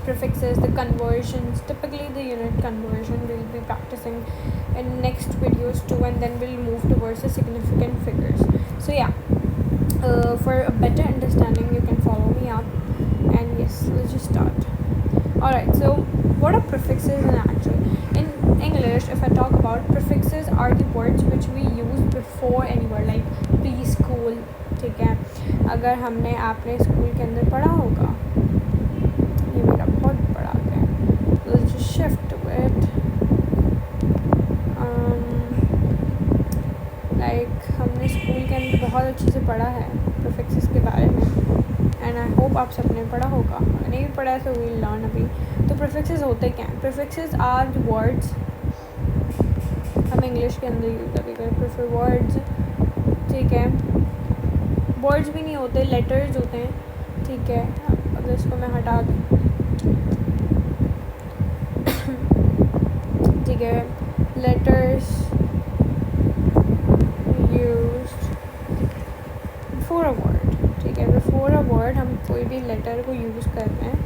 prefixes, the conversions, typically the unit conversion we'll be practicing in next videos too, and then we'll move towards the significant figures. So yeah, for a better understanding you can follow me up, and yes, let's just start. Alright, so what are prefixes in actual? In English, if I talk about prefixes are the words which we use before any word, like preschool, ठीक है, अगर हमने आपने school के अंदर पढ़ा होगा, ये मेरा बहुत बड़ा है, let's just shift to it, like हमने स्कूल के अंदर बहुत अच्छे से पढ़ा है prefixes के बारे में, एंड आई होप आप सबने पढ़ा होगा, नहीं भी पढ़ा है तो वील लर्न अभी. तो प्रीफिक्सेस होते क्या हैं? प्रीफिक्सेस आर द वर्ड्स, हम इंग्लिश के अंदर यूज़ करेंगे प्रीफर वर्ड्स, ठीक है. वर्ड्स भी नहीं होते, लेटर्स होते हैं, ठीक है. अगर इसको मैं हटा दूँ, ठीक है, letters used before a word, ठीक है. बिफोर अ वर्ड हम कोई भी लेटर को यूज़ करते हैं,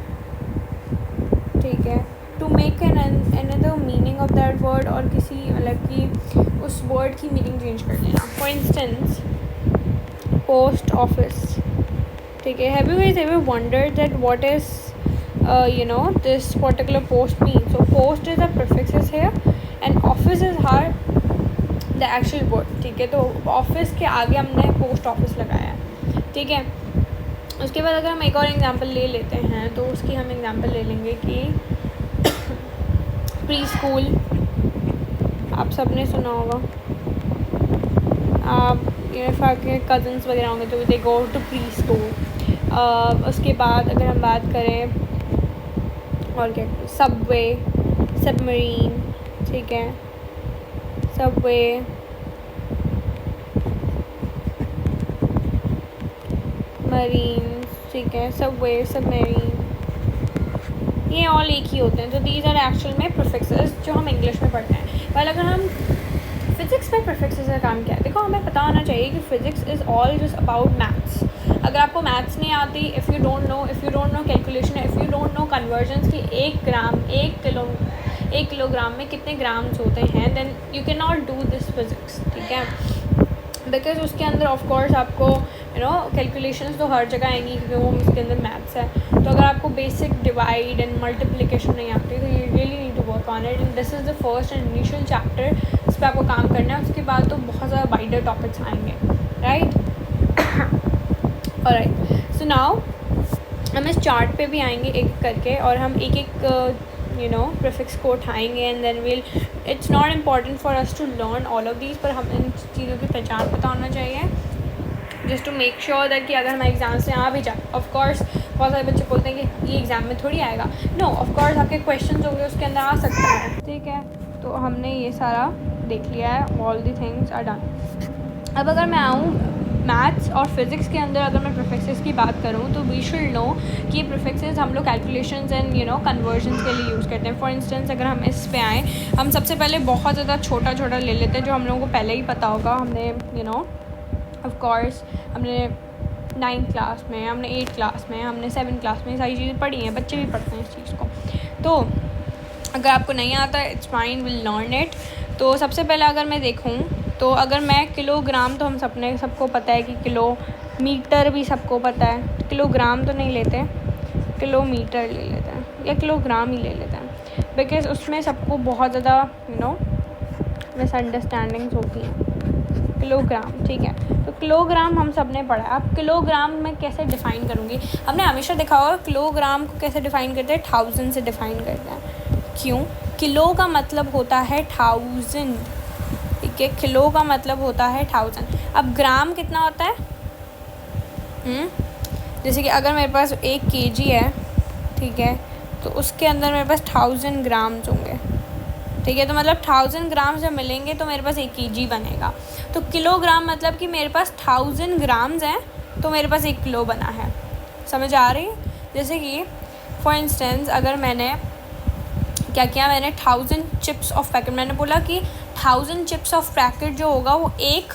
ठीक है, to make an another meaning of that word, और किसी मतलब कि उस वर्ड की मीनिंग चेंज कर लेना. फॉर इंस्टेंस पोस्ट ऑफिस, ठीक है. Have you guys ever wondered that what is this particular post mean? So post is a prefix here and office is her the actual word, ठीक है. तो office के आगे हमने पोस्ट ऑफिस लगाया है, ठीक है. उसके बाद अगर हम एक और एग्जांपल ले लेते हैं, तो उसकी हम एग्जांपल ले लेंगे कि प्री स्कूल, आप सब ने सुना होगा, आप इफ आपके कज़न्स वगैरह होंगे तो दे गो टू प्री स्कूल. उसके बाद अगर हम बात करें और क्या, सबवे, सबमरीन, ठीक है, सबवे, मरीन, ठीक है, सबवे, सबमरीन, ये ऑल एक ही होते हैं. तो दीज आर एक्चुअल में प्रीफिक्सेस जो हम इंग्लिश में पढ़ते हैं. वेल अगर हम फिज़िक्स में प्रीफिक्सेस का काम क्या है, देखो हमें पता होना चाहिए कि physics is all just about maths. अगर आपको मैथ्स नहीं आती, if you don't know calculation, if you don't know conversions कि 1 किलोग्राम में कितने ग्राम्स होते हैं, then you can not do this physics, ठीक है. बिकॉज उसके अंदर ऑफ कोर्स आपको कैलकुलेशंस तो हर जगह आएंगी, क्योंकि वो उसके अंदर मैथ्स है. तो अगर आपको बेसिक डिवाइड एंड मल्टीप्लिकेशन नहीं आती, तो you really need to work on it, and this is the first and initial chapter. इस पर आपको काम करना है. उसके बाद तो बहुत ज़्यादा वाइडर टॉपिक्स आएंगे, राइट. ऑलराइट, सो नाउ हम इस चार्ट पे भी आएंगे एक करके, और हम एक एक प्रीफिक्स को उठाएंगे, and then will, it's not important for us to learn all of these, पर हम इन चीज़ों की पहचान पता होना चाहिए, just to make sure that कि अगर हमारे एग्ज़ाम से आ भी जाए. ऑफ कोर्स बहुत सारे बच्चे बोलते हैं कि ये एग्ज़ाम में थोड़ी आएगा. नो, ऑफ कोर्स आपके क्वेश्चन होंगे उसके अंदर आ सकता है, ठीक है. तो हमने ये सारा देख लिया है, all the things are done. अब अगर मैं आऊँ मैथ्स और फिज़िक्स के अंदर, अगर मैं प्रीफिक्सेस की बात करूँ, तो वी शुड नो कि प्रीफिक्सेस हम लोग कैलकुलेशंस एंड कन्वर्जन्स के लिए यूज़ करते हैं. फॉर इंस्टेंस अगर हम इस पे आएँ, हम सबसे पहले बहुत ज़्यादा छोटा छोटा ले लेते हैं, जो हम लोगों को पहले ही पता होगा. हमने ऑफ कोर्स हमने 9th क्लास में, हमने 8th क्लास में, हमने 7th क्लास में सारी चीज़ें पढ़ी हैं, बच्चे भी पढ़ते हैं इस चीज़ को. तो अगर आपको नहीं आता, it's fine, will learn it. तो सबसे पहले अगर मैं देखूँ, तो अगर मैं किलोग्राम, तो हम सबको पता है कि किलोमीटर भी सबको पता है, किलोग्राम तो नहीं लेते, किलोमीटर ले लेते हैं, या किलोग्राम ही ले लेते हैं, बिकॉज उसमें सबको बहुत ज़्यादा मिसअंडरस्टैंडिंग्स होती हैं. किलोग्राम, ठीक है. तो किलोग्राम हम सब ने पढ़ा है. अब किलोग्राम में कैसे डिफ़ाइन करूँगी, हमने हमेशा देखा होगा किलोग्राम को कैसे डिफ़ाइन करते हैं, 1000 से डिफ़ाइन करते हैं. क्यों? किलो का मतलब होता है 1000, ठीक है. किलो का मतलब होता है 1000. अब ग्राम कितना होता है? जैसे कि अगर मेरे पास 1 kg है, ठीक है, तो उसके अंदर मेरे पास 1000 ग्राम्स होंगे, ठीक है. तो मतलब 1000 ग्राम जब मिलेंगे तो मेरे पास 1 kg बनेगा. तो किलोग्राम मतलब कि मेरे पास 1000 ग्राम्स हैं, तो मेरे पास 1 किलो बना है. समझ आ रही है? जैसे कि फॉर इंस्टेंस अगर मैंने क्या किया, मैंने 1000 चिप्स ऑफ पैकेट, मैंने बोला कि 1000 चिप्स ऑफ पैकेट जो होगा वो एक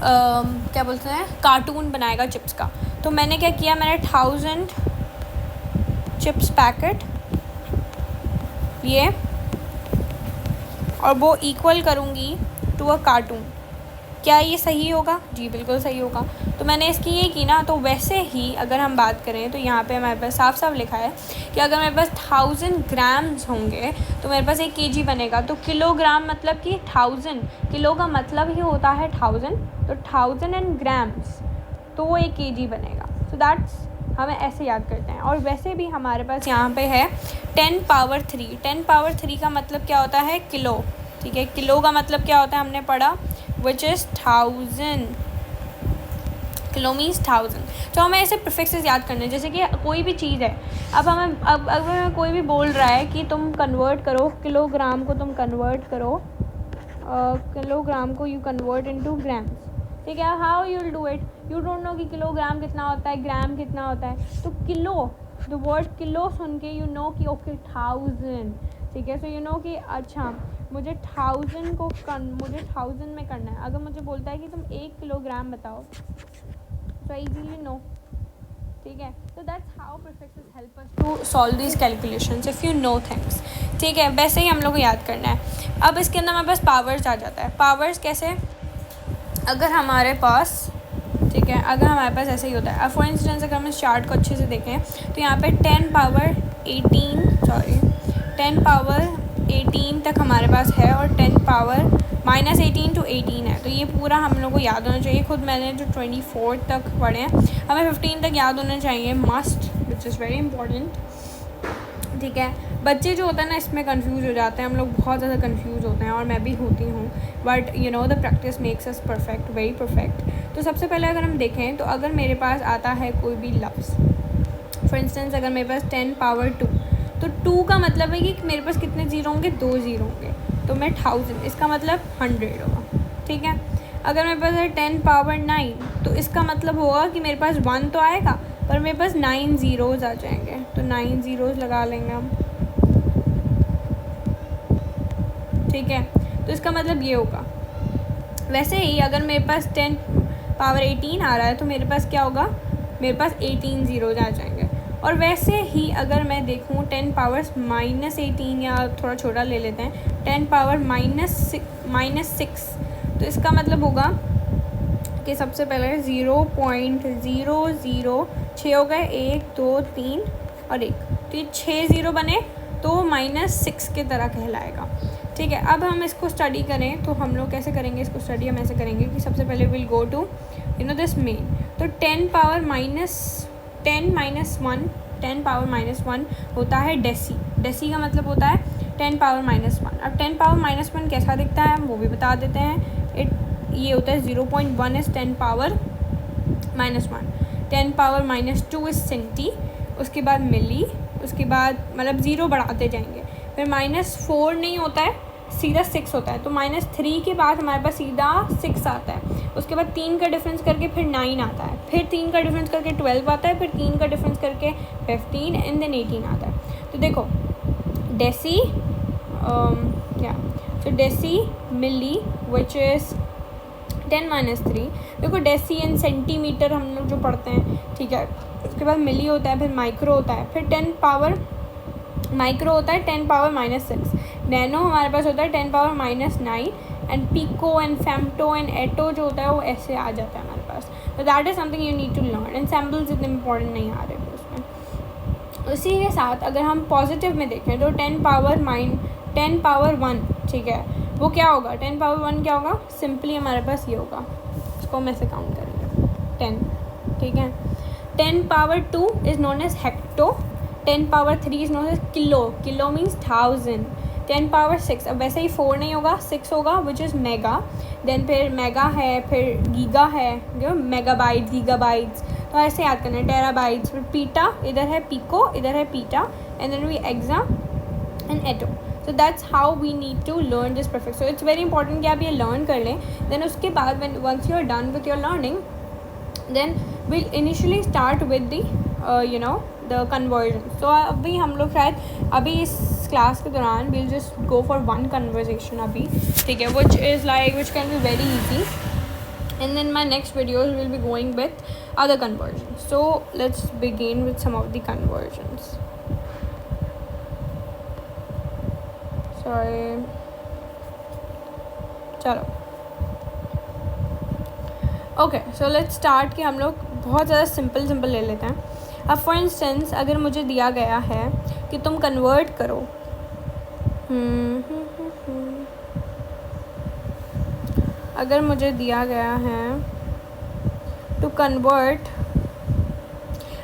क्या बोलते हैं, कार्टून बनाएगा चिप्स का. तो मैंने क्या किया, मैंने 1000 चिप्स पैकेट ये, और वो इक्वल करूँगी टू अ कार्टून। क्या ये सही होगा? जी बिल्कुल सही होगा। तो मैंने इसकी ये की ना, तो वैसे ही अगर हम बात करें तो यहाँ पे हमारे पास साफ साफ लिखा है कि अगर मेरे पास 1000 ग्राम्स होंगे तो मेरे पास 1 kg बनेगा। तो किलोग्राम मतलब कि 1000, किलो का मतलब ही होता है 1000, तो 1000 ग्राम्स तो वो 1 kg बनेगा। सो दैट्स, हमें ऐसे याद करते हैं। और वैसे भी हमारे पास यहाँ पे है 10 पावर 3। 10 पावर 3 का मतलब क्या होता है? किलो। ठीक है, किलो का मतलब क्या होता है हमने पढ़ा, विच इज़ 1000। Kilo means 1000। तो हमें ऐसे प्रीफिक्सेस याद करने हैं, जैसे कि कोई भी चीज़ है, अब अगर हमें कोई भी बोल रहा है कि तुम कन्वर्ट करो किलोग्राम को, तुम कन्वर्ट करो किलोग्राम को, यू कन्वर्ट इनटू ग्राम्स। ठीक है, how you will do it? You don't no कि किलोग्राम कितना होता है, ग्राम कितना होता है। तो किलो, द वर्ड किलो सुन के यू नो कि ओके 1000। ठीक है, सो यू नो कि अच्छा मुझे 1000 को मुझे 1000 में करना है। अगर मुझे बोलता है कि तुम 1 किलोग्राम बताओ, so I easily know. ठीक है, so that's how prefixes help us to solve these calculations if you know things. ठीक है, वैसे ही हम लोग को याद करना है। अब इसके अंदर हमारे पास पावर्स आ जाता है। पावर्स कैसे? अगर हमारे पास, ठीक है, अगर हमारे पास ऐसे ही होता है, अब फॉर इंस्टेंस अगर हम इस चार्ट को अच्छे से देखें तो यहाँ पे 10 पावर 18 तक हमारे पास है, और 10 पावर -18 to 18 है। तो ये पूरा हम लोग को याद होना चाहिए। खुद मैंने जो 24 तक पढ़े हैं, हमें 15 तक याद होना चाहिए, must, which is very important. ठीक है, बच्चे जो होता है ना इसमें कंफ्यूज हो जाते हैं, हम लोग बहुत ज़्यादा कंफ्यूज होते हैं, और मैं भी होती हूँ, but you know the practice makes us perfect, very perfect. तो सबसे पहले अगर हम देखें तो अगर मेरे पास आता है कोई भी लफ्ज़, फॉर इंस्टेंस अगर मेरे पास 10 पावर 2, तो 2 का मतलब है कि मेरे पास कितने ज़ीरो होंगे? 2 ज़ीरो होंगे, तो मैं 1000, इसका मतलब 100 होगा। ठीक है, अगर मेरे पास है 10 पावर 9, तो इसका मतलब होगा कि मेरे पास 1 तो आएगा, पर मेरे पास 9 ज़ीरोज़ आ जाएंगे, तो 9 ज़ीरोज़ लगा लेंगे हम। ठीक है, तो इसका मतलब ये होगा। वैसे ही अगर मेरे पास 10 पावर 18 आ रहा है, तो मेरे पास क्या होगा? मेरे पास 18 ज़ीरोज़ आ जाएंगे। और वैसे ही अगर मैं देखूँ 10 पावर्स -18, या थोड़ा छोटा ले लेते हैं, 10 पावर -6, तो इसका मतलब होगा कि सबसे पहले 0.006 हो गए, 1 2 3 और 1, तो ये 6 ज़ीरो बने, तो -6 की तरह कहलाएगा। ठीक है, अब हम इसको स्टडी करें तो हम लोग कैसे करेंगे इसको स्टडी? हम ऐसे करेंगे कि सबसे पहले will go to this main. तो 10 पावर -1 होता है डेसी। डेसी का मतलब होता है 10 पावर -1। अब 10 पावर -1 कैसा दिखता है हम वो भी बता देते हैं। ये होता है 0.1 is 10 power -1, 10 power -2 is centi, उसके बाद मिली, उसके बाद मतलब ज़ीरो बढ़ाते जाएंगे, फिर -4 नहीं होता है, सीधा 6 होता है। तो -3 के बाद हमारे पास सीधा 6 आता है, उसके बाद 3 का डिफरेंस करके फिर 9 आता है, फिर 3 का डिफरेंस करके 12 आता है, फिर 3 का डिफरेंस करके 15 एंड देन 18 आता है। तो देखो डेसी तो डेसी मिली विच इज़ 10 - 3। देखो डेसी एंड सेंटीमीटर हम लोग जो पढ़ते हैं, ठीक है, उसके बाद मिली होता है, फिर माइक्रो होता है, फिर 10 पावर माइक्रो होता है 10 पावर -6, नैनो हमारे पास होता है 10 power -9, and pico and femto and atto जो होता है वो ऐसे आ जाता है हमारे पास। तो that is something you need to learn, and samples इतने इंपॉर्टेंट नहीं आ रहे उसमें। उसी के साथ अगर हम पॉजिटिव में देखें तो 10 पावर 1, ठीक है, वो क्या होगा? 10 पावर 1 क्या होगा? सिंपली हमारे पास ये होगा, इसको हम ऐसे काउंट करेंगे 10, ठीक है। 10 power 2 is known as hecto, 10 power 3 is known as kilo, kilo means 1000। 10 power 6, अब वैसे ही 4 नहीं होगा, 6 होगा, विच इज़ मेगा, देन फिर मेगा है, फिर गीगा है, जो मेगाबाइट्स, गीगाबाइट्स, तो ऐसे याद करना है, टेराबाइट्स, फिर पीटा, इधर है पिको, इधर है peta, and then we exa and atto. So that's how we need to learn this prefix. So it's very important कि आप ये learn कर लें, then उसके बाद once you are done with your learning, then we'll initially start with the the conversion. So अभी हम लोग शायद अभी इस क्लास के दौरान we'll just go for one conversation अभी, ठीक है, which can be very easy, and then my next videos will be going with other conversions. So let's begin with some of the conversions. Sorry, चलो okay, so let's start कि हम लोग बहुत ज़्यादा simple ले लेते हैं. अब फॉर इंस्टेंस अगर मुझे दिया गया है कि तुम कन्वर्ट करो अगर मुझे दिया गया है टू कन्वर्ट,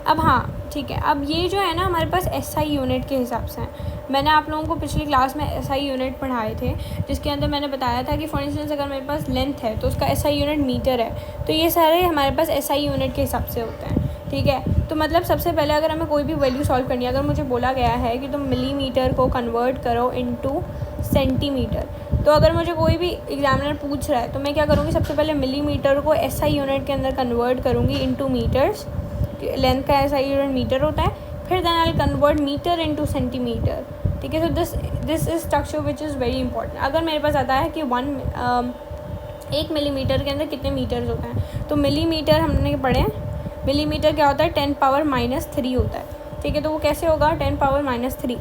अब हाँ ठीक है, अब ये जो है ना हमारे पास SI यूनिट के हिसाब से है. मैंने आप लोगों को पिछली क्लास में SI यूनिट पढ़ाए थे, जिसके अंदर मैंने बताया था कि फॉर इंस्टेंस अगर मेरे पास लेंथ है तो उसका SI यूनिट मीटर है. तो ये सारे हमारे पास SI यूनिट के हिसाब से होते हैं. ठीक है, तो मतलब सबसे पहले अगर हमें कोई भी वैल्यू सॉल्व करनी है, अगर मुझे बोला गया है कि तुम मिलीमीटर को कन्वर्ट करो इनटू सेंटीमीटर, तो अगर मुझे कोई भी एग्जामिनर पूछ रहा है तो मैं क्या करूँगी, सबसे पहले मिलीमीटर को SI यूनिट के अंदर कन्वर्ट करूँगी इनटू मीटर्स. लेंथ का SI यूनिट मीटर होता है. फिर then I convert meter into centimeter. ठीक है, so this is structure which is very important. अगर मेरे पास आता है कि 1 मिलीमीटर के अंदर कितने मीटर्स होते हैं, तो मिलीमीटर हमने पढ़े, मिलीमीटर क्या होता है 10⁻³ होता है. ठीक है, तो वो कैसे होगा 10⁻³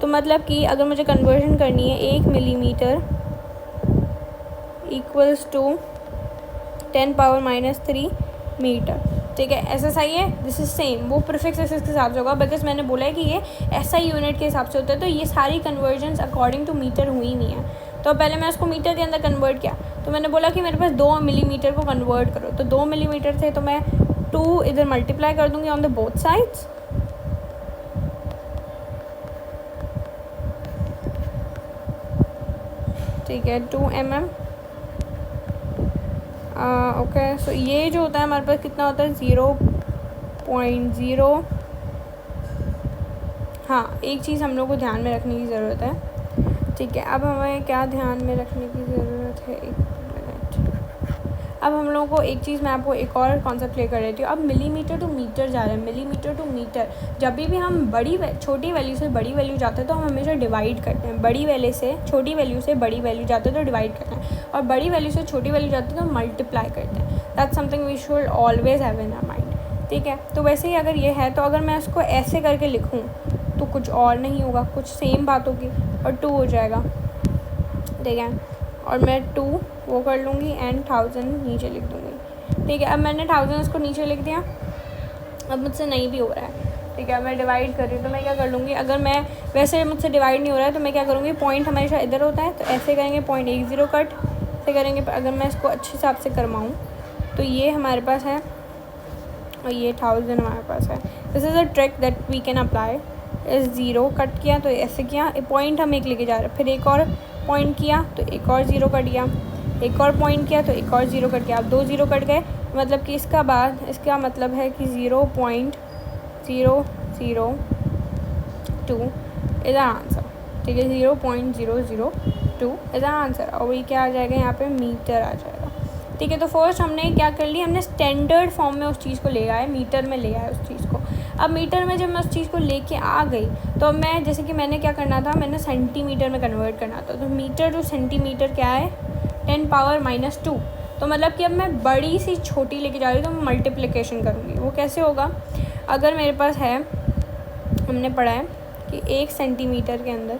तो मतलब कि अगर मुझे कन्वर्जन करनी है 1 मिलीमीटर इक्वल्स टू 10⁻³ मीटर. ठीक है, SI है, दिस इज सेम, वो प्रीफिक्स एस के हिसाब से होगा, बिकॉज मैंने बोला है कि ये SI यूनिट के हिसाब से होता है. तो ये सारी कन्वर्जन्स अकॉर्डिंग टू मीटर हुई नहीं है. तो पहले मैं उसको मीटर के अंदर कन्वर्ट किया, तो मैंने बोला कि मेरे पास 2 मिलीमीटर को कन्वर्ट करो, तो 2 मिलीमीटर थे तो मैं 2 इधर मल्टीप्लाई कर दूंगी ऑन द बोथ साइड्स. ठीक है, 2 mm. ओके, सो ये जो होता है हमारे पास कितना होता है 0.0. हाँ, एक चीज़ हम लोग को ध्यान में रखने की ज़रूरत है. ठीक है, अब हमें क्या ध्यान में रखने की ज़रूरत है, 1 मिनट. अब हम लोगों को एक चीज़, मैं आपको एक और कॉन्सेप्ट क्लियर कर देती हूँ. अब मिलीमीटर टू मीटर जा रहे हैं, मिलीमीटर टू मीटर. जब भी हम छोटी वैल्यू से बड़ी वैल्यू जाते हैं तो हम हमेशा डिवाइड करते हैं. बड़ी वैल्यू से छोटी वैल्यू से बड़ी वैल्यू जाते हैं तो डिवाइड करते हैं, और बड़ी वैल्यू से छोटी वैल्यू जाती है तो मल्टीप्लाई करते हैं. That's something we should always have in our mind. ठीक है, तो वैसे ही अगर ये है तो अगर मैं उसको ऐसे करके लिखूँ तो कुछ और नहीं होगा, कुछ सेम बात होगी और 2 हो जाएगा. ठीक है, और मैं 2 वो कर लूँगी एंड 1000 नीचे लिख दूँगी. ठीक है, अब मैंने 1000 इसको नीचे लिख दिया. अब मुझसे नहीं भी हो रहा है. ठीक है, मैं डिवाइड कर रही हूँ तो मैं क्या कर लूँगी, अगर मैं वैसे मुझसे डिवाइड नहीं हो रहा है तो मैं क्या करूँगी, पॉइंट हमेशा इधर होता है तो ऐसे करेंगे, 0.10 कट ऐसे करेंगे. अगर मैं इसको अच्छे हिसाब से करवाऊँ तो ये हमारे पास है और ये 1000 हमारे पास है. This is a trick that we can apply. इस 0 कट किया तो ऐसे किया, पॉइंट हम एक लेके जा रहे हैं, फिर एक और पॉइंट किया तो एक और 0 कट गया, एक और पॉइंट किया तो एक और 0 कट गया. अब 2 0 कट गए, मतलब कि इसका मतलब है कि 0.002 इज आंसर. ठीक है, 0.002 इज आंसर. और ये क्या आ जाएगा, यहाँ पे मीटर आ जाएगा. ठीक है, तो फर्स्ट हमने क्या कर लिया, हमने स्टैंडर्ड फॉर्म में उस चीज़ को ले आए, मीटर में ले आए उस चीज़ को. अब मीटर में जब मैं उस चीज़ को लेके आ गई तो मैं, जैसे कि मैंने क्या करना था, मैंने सेंटीमीटर में कन्वर्ट करना था. तो मीटर टू सेंटीमीटर क्या है 10⁻². तो मतलब कि अब मैं बड़ी सी छोटी लेके जा रही हूँ तो मैं मल्टीप्लिकेशन करूँगी. वो कैसे होगा, अगर मेरे पास है, हमने पढ़ा है कि 1 सेंटीमीटर के अंदर,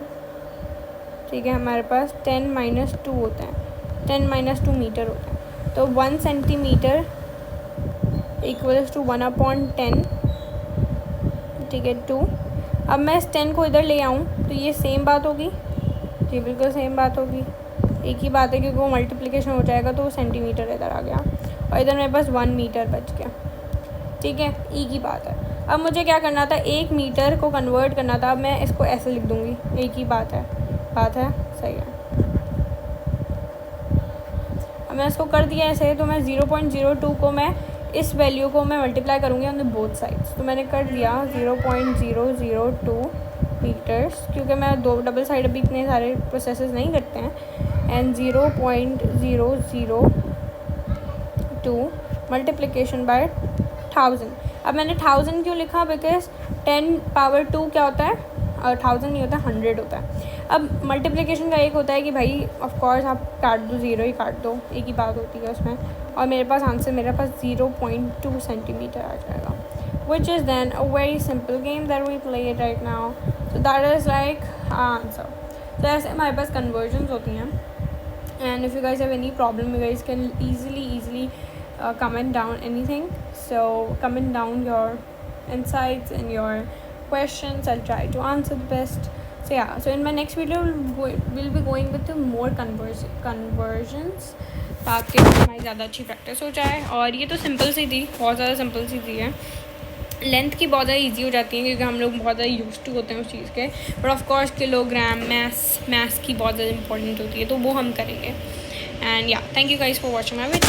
ठीक है, हमारे पास 10⁻² होता है, 10⁻² मीटर होता है. तो 1 सेंटीमीटर इक्वल्स टू 1/10. ठीक है, 2. अब मैं इस 10 को इधर ले आऊँ तो ये सेम बात होगी. जी बिल्कुल सेम बात होगी, एक ही बात है, क्योंकि वो मल्टीप्लिकेशन हो जाएगा तो वो सेंटीमीटर इधर आ गया और इधर मेरे पास 1 मीटर बच गया. ठीक है, एक ही बात है. अब मुझे क्या करना था, 1 मीटर को कन्वर्ट करना था. अब मैं इसको ऐसे लिख दूँगी, एक ही बात है सही है. अब मैं इसको कर दिया ऐसे, तो मैं 0.02 को मैं इस वैल्यू को मैं मल्टीप्लाई करूँगी ऑन द बोथ साइड्स. तो मैंने कर दिया 0.002 मीटर्स, क्योंकि मैं डबल साइड अभी इतने सारे प्रोसेसेस नहीं करते हैं. And 0.002 multiplication bye 1000. अब मैंने 1000 क्यों लिखा, बिकॉज 10⁻² क्या होता है, 1000 नहीं होता, 100 होता है. अब मल्टीप्लिकेशन का एक होता है कि भाई ऑफ कोर्स आप काट दो, 0 ही काट दो, एक ही बात होती है उसमें. और मेरे पास 0.2 सेंटीमीटर आ जाएगा, which is then a very simple game that we play it right now. So that is like answer. तो ऐसे हमारे पास कन्वर्जन्स होती हैं. And if you guys have any problem, you guys can easily comment down anything. So comment down your insights and your questions. I'll try to answer the best. So yeah, so in my next video we'll be going with the more conversions ताकि हमारी ज़्यादा अच्छी practice हो जाए. और ये तो simple सी थी, बहुत ज़्यादा सिंपल सी थी है. लेंथ की बहुत ज़्यादा ईजी हो जाती है क्योंकि हम लोग बहुत ज़्यादा यूज टू होते हैं उस चीज़ के. But of course kilogram maths की बहुत ज़्यादा इंपॉर्टेंट होती है, तो वो हम करेंगे. एंड या thank you guys for watching my video.